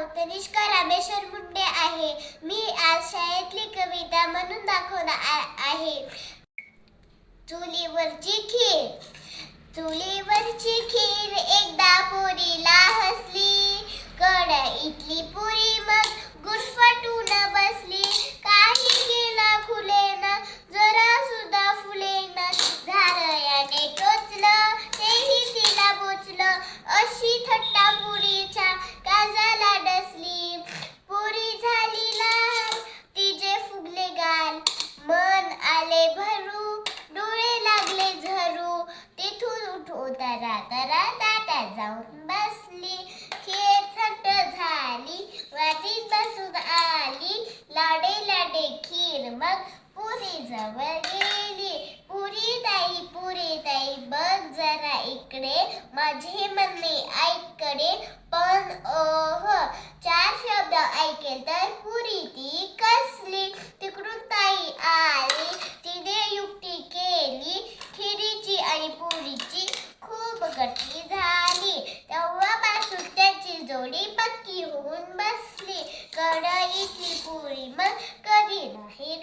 तनिष्का रामेश्वर मुंडे आहे. मी आज शाळेतली कविता म्हणून दाखवणार आहे. चुलीवरची खीर. चुलीवरची खीर एकदा पोरीला हसली. कढईतली पुरी मग गुरफटून बसली. काही केलं खुलेना, जरा सुद्धा फुलेना. झारयाने टोचलं तेही तिला बोचलं. अशी थट्टा पुरीच्या काजाला डसली. पुरी झाली लाल, तिचे फुगले गाल. मन आले भरू, डोळे लागले झरू. तिथून उठून तरा ताटात जाऊन बसली. खीर थंड झाली, वाटीत बसून आली. लाडे लाडे खीर मग पुरी जवळ गेली. पुरी ताई बघ जरा इकडे, माझे म्हणणे ऐकडे. पण चार शब्द ऐकेल तर पुरी ती कसली. तिकडून ताई आली, तिने युक्ती केली. खिरीची आणि पुरीची खूप गट्टी झाली. तेव्हापासून त्यांची जोडी पक्की होऊन बसली. कढईतली पुरी मग कधी नाही